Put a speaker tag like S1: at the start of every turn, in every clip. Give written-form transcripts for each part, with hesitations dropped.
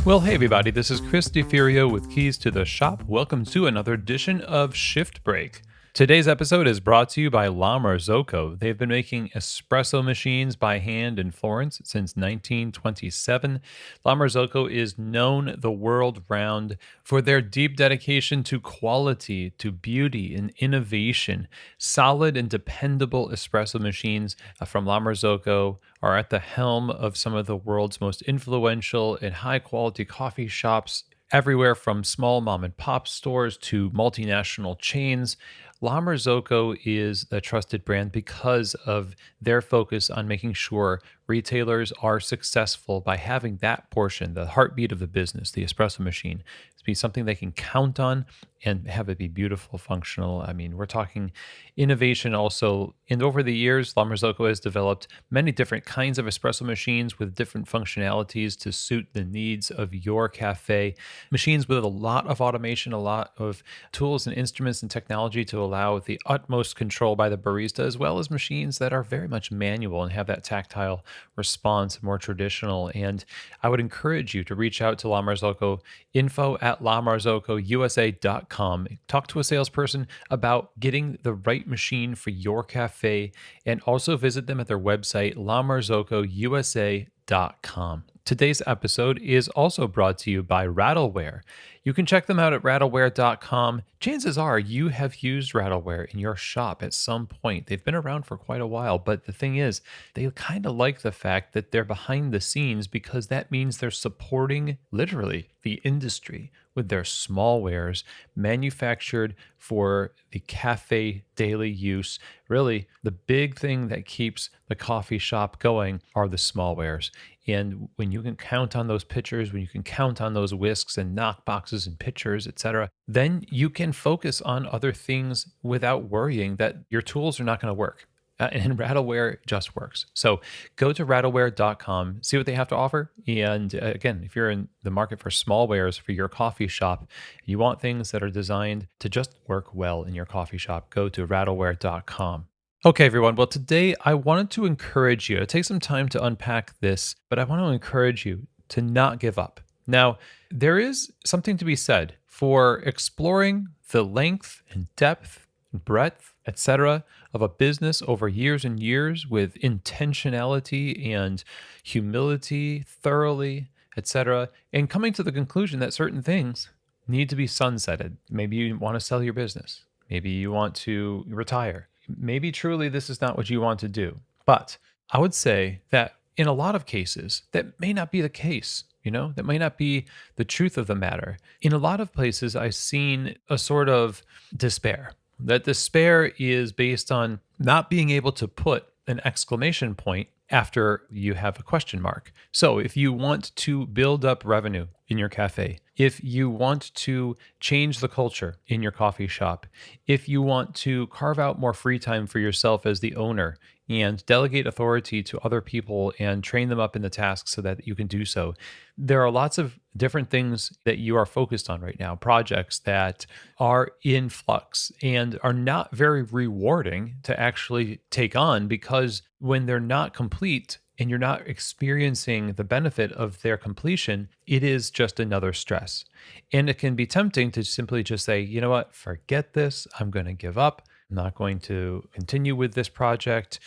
S1: Well, hey everybody, this is Chris DeFirio with Keys to the Shop. Welcome to another edition of Shift Break. Today's episode is brought to you by La Marzocco. They've been making espresso machines by hand in Florence since 1927. La Marzocco is known the world round for their deep dedication to quality, to beauty, and innovation. Solid and dependable espresso machines from La Marzocco are at the helm of some of the world's most influential and high quality coffee shops, everywhere from small mom and pop stores to multinational chains. La Marzocco is a trusted brand because of their focus on making sure retailers are successful by having that portion, the heartbeat of the business, the espresso machine, to be something they can count on and have it be beautiful, functional. I mean, we're talking innovation also. And over the years, La Marzocco has developed many different kinds of espresso machines with different functionalities to suit the needs of your cafe. Machines with a lot of automation, a lot of tools and instruments and technology to allow the utmost control by the barista, as well as machines that are very much manual and have that tactile response, more traditional. And I would encourage you to reach out to La Marzocco, info@lamarzocousa.com. Talk to a salesperson about getting the right machine for your cafe, and also visit them at their website, lamarzocousa.com. Today's episode is also brought to you by Rattleware. You can check them out at rattleware.com. Chances are you have used Rattleware in your shop at some point. They've been around for quite a while, but the thing is, they kind of like the fact that they're behind the scenes because that means they're supporting literally the industry with their small wares manufactured for the cafe daily use. Really, the big thing that keeps the coffee shop going are the small wares. And when you can count on those pitchers, when you can count on those whisks and knock boxes and pitchers, etc., then you can focus on other things without worrying that your tools are not going to work. And Rattleware just works. So go to rattleware.com, see what they have to offer. And again, if you're in the market for small wares for your coffee shop, you want things that are designed to just work well in your coffee shop, go to rattleware.com. Okay, everyone. Well, today I wanted to encourage you to take some time to unpack this, but I want to encourage you to not give up. Now, there is something to be said for exploring the length and depth and breadth, etc., of a business over years and years with intentionality and humility, thoroughly, etc., and coming to the conclusion that certain things need to be sunsetted. Maybe you want to sell your business. Maybe you want to retire. Maybe truly this is not what you want to do. But I would say that in a lot of cases, that may not be the case. That may not be the truth of the matter. In a lot of places, I've seen a sort of despair. That despair is based on not being able to put an exclamation point after you have a question mark. So if you want to build up revenue in your cafe, if you want to change the culture in your coffee shop, if you want to carve out more free time for yourself as the owner and delegate authority to other people and train them up in the tasks so that you can do so, there are lots of different things that you are focused on right now, projects that are in flux and are not very rewarding to actually take on, because when they're not complete and you're not experiencing the benefit of their completion, it is just another stress. And it can be tempting to simply just say, you know what, forget this, I'm going to give up. I'm not going to continue with this project.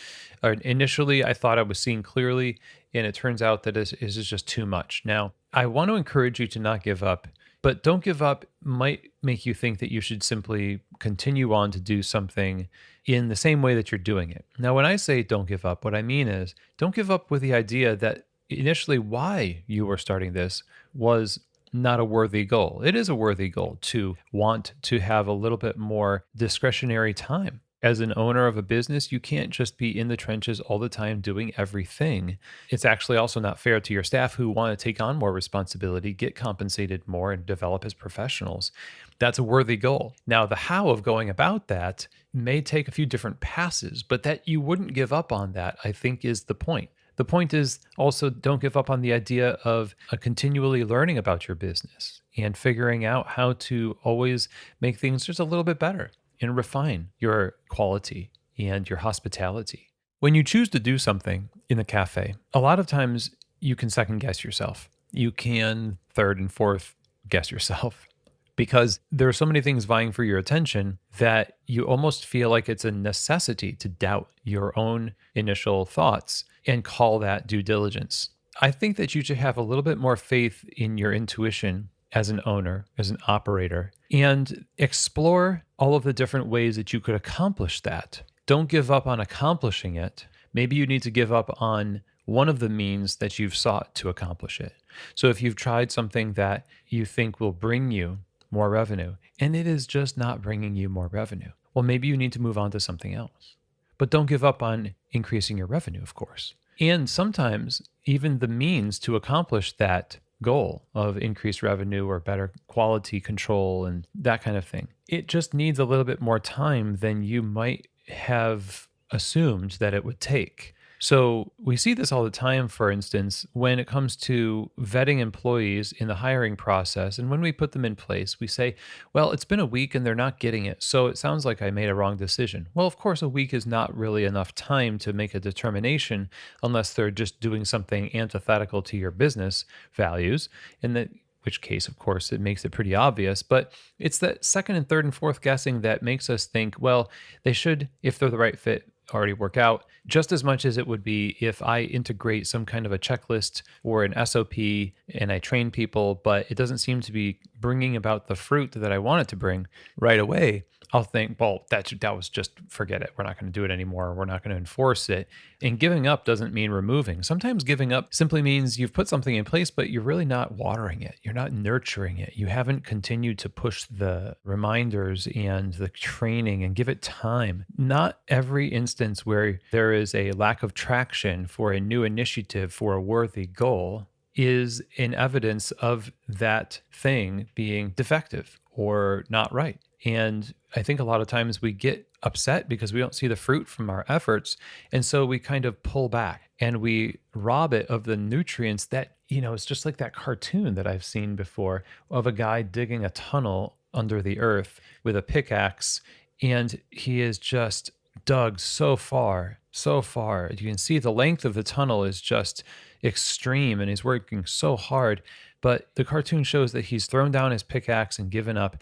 S1: Initially, I thought I was seeing clearly, and it turns out that this is just too much. Now, I want to encourage you to not give up, but don't give up might make you think that you should simply continue on to do something in the same way that you're doing it. Now, when I say don't give up, what I mean is don't give up with the idea that initially why you were starting this was not a worthy goal. It is a worthy goal to want to have a little bit more discretionary time. As an owner of a business, you can't just be in the trenches all the time doing everything. It's actually also not fair to your staff who want to take on more responsibility, get compensated more, and develop as professionals. That's a worthy goal. Now, the how of going about that may take a few different passes, but that you wouldn't give up on that, I think, is the point. The point is also don't give up on the idea of continually learning about your business and figuring out how to always make things just a little bit better and refine your quality and your hospitality. When you choose to do something in the cafe, a lot of times you can second guess yourself. you can third and fourth guess yourself because there are so many things vying for your attention that you almost feel like it's a necessity to doubt your own initial thoughts and call that due diligence. I think that you should have a little bit more faith in your intuition as an owner, as an operator, and explore all of the different ways that you could accomplish that. Don't give up on accomplishing it. Maybe you need to give up on one of the means that you've sought to accomplish it. So if you've tried something that you think will bring you more revenue and it is just not bringing you more revenue, well, maybe you need to move on to something else. But don't give up on increasing your revenue, of course. And sometimes even the means to accomplish that goal of increased revenue or better quality control and that kind of thing, it just needs a little bit more time than you might have assumed that it would take. So we see this all the time, for instance, when it comes to vetting employees in the hiring process. And when we put them in place, we say, well, it's been a week and they're not getting it. So it sounds like I made a wrong decision. Well, of course, a week is not really enough time to make a determination unless they're just doing something antithetical to your business values. In that which case, of course, it makes it pretty obvious. But it's that second and third and fourth guessing that makes us think, well, they should, if they're the right fit, already work out just as much as it would be if I integrate some kind of a checklist or an SOP and I train people, but it doesn't seem to be bringing about the fruit that I want it to bring right away. I'll think, well, that was just forget it. We're not going to do it anymore. We're not going to enforce it. And giving up doesn't mean removing. Sometimes giving up simply means you've put something in place, but you're really not watering it. You're not nurturing it. You haven't continued to push the reminders and the training and give it time. Not every instance where there is a lack of traction for a new initiative for a worthy goal is an evidence of that thing being defective or not right. And I think a lot of times we get upset because we don't see the fruit from our efforts. And so we kind of pull back and we rob it of the nutrients that, it's just like that cartoon that I've seen before of a guy digging a tunnel under the earth with a pickaxe. And he is just dug so far, so far. You can see the length of the tunnel is just extreme and he's working so hard. But the cartoon shows that he's thrown down his pickaxe and given up.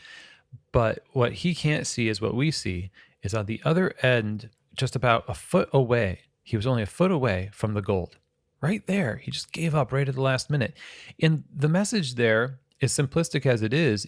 S1: But what he can't see is what we see is on the other end, just about a foot away. He was only a foot away from the gold. Right there. He just gave up right at the last minute. And the message there, as simplistic as it is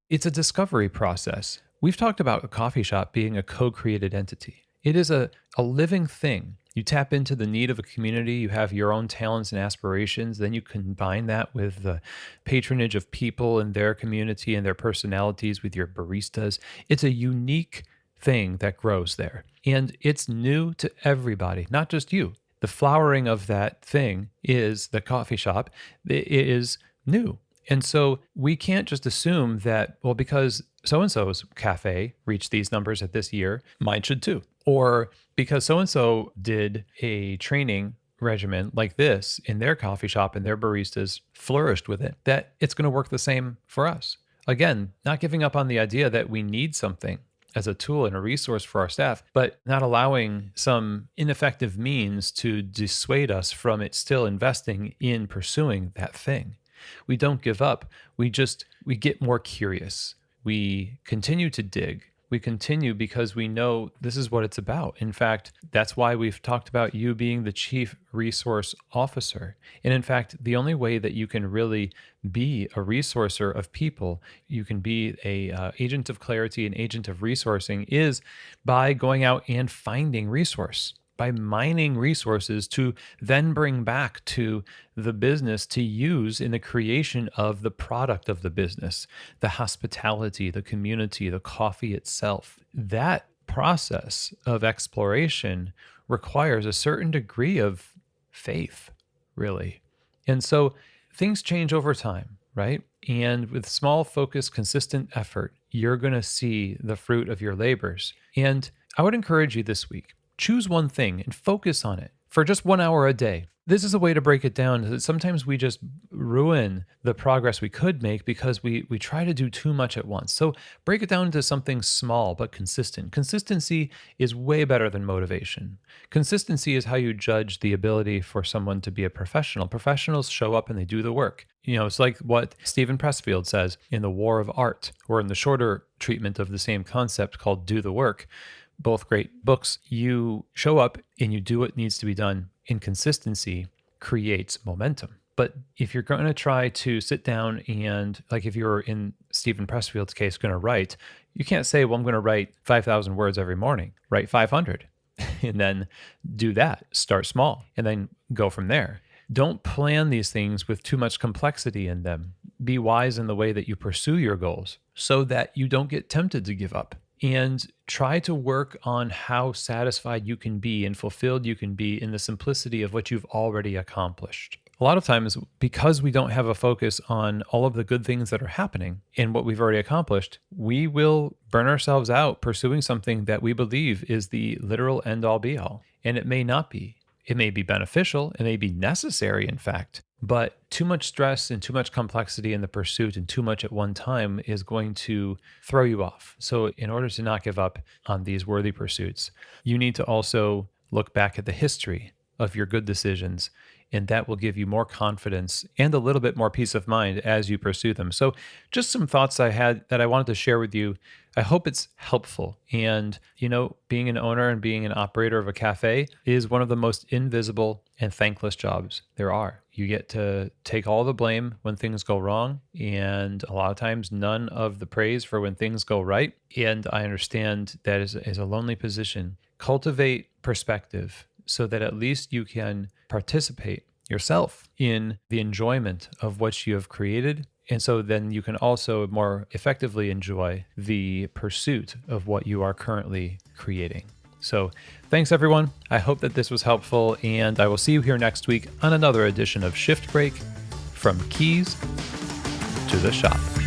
S1: it's a discovery process. We've talked about a coffee shop being a co-created entity. It is a living thing. You tap into the need of a community, you have your own talents and aspirations, then you combine that with the patronage of people in their community and their personalities with your baristas. It's a unique thing that grows there. And it's new to everybody, not just you. The flowering of that thing is the coffee shop. It is new. And so we can't just assume that, well, because so and so's cafe reached these numbers at this year, mine should too. Or because so and so did a training regimen like this in their coffee shop and their baristas flourished with it, that it's going to work the same for us. Again, not giving up on the idea that we need something as a tool and a resource for our staff, but not allowing some ineffective means to dissuade us from it still investing in pursuing that thing. We don't give up. We get more curious. We continue to dig. We continue because we know this is what it's about. In fact, that's why we've talked about you being the chief resource officer. And in fact, the only way that you can really be a resourcer of people, you can be a agent of clarity, an agent of resourcing, is by going out and finding resource, by mining resources to then bring back to the business to use in the creation of the product of the business, the hospitality, the community, the coffee itself. That process of exploration requires a certain degree of faith, really. And so things change over time, right? And with small, focused, consistent effort, you're going to see the fruit of your labors. And I would encourage you this week, choose one thing and focus on it for just 1 hour a day. This is a way to break it down. Sometimes we just ruin the progress we could make because we try to do too much at once. So break it down into something small but consistent. Consistency is way better than motivation. Consistency is how you judge the ability for someone to be a professional. Professionals show up and they do the work. It's like what Stephen Pressfield says in The War of Art, or in the shorter treatment of the same concept called Do the Work. Both great books. You show up and you do what needs to be done. Inconsistency creates momentum. But if you're going to try to sit down and, like if you're in Stephen Pressfield's case, going to write, you can't say, well, I'm going to write 5,000 words every morning. Write 500 and then do that. Start small and then go from there. Don't plan these things with too much complexity in them. Be wise in the way that you pursue your goals so that you don't get tempted to give up. And try to work on how satisfied you can be and fulfilled you can be in the simplicity of what you've already accomplished. A lot of times, because we don't have a focus on all of the good things that are happening in what we've already accomplished, we will burn ourselves out pursuing something that we believe is the literal end all be all. And it may not be. It may be beneficial, it may be necessary, in fact, but too much stress and too much complexity in the pursuit and too much at one time is going to throw you off. So in order to not give up on these worthy pursuits, you need to also look back at the history of your good decisions, and that will give you more confidence and a little bit more peace of mind as you pursue them. So just some thoughts I had that I wanted to share with you. I hope it's helpful. And, being an owner and being an operator of a cafe is one of the most invisible and thankless jobs there are. You get to take all the blame when things go wrong, and a lot of times none of the praise for when things go right. And I understand that is a lonely position. Cultivate perspective so that at least you can participate yourself in the enjoyment of what you have created. And so then you can also more effectively enjoy the pursuit of what you are currently creating. So thanks, everyone. I hope that this was helpful, and I will see you here next week on another edition of Shift Break, from keys to the shop.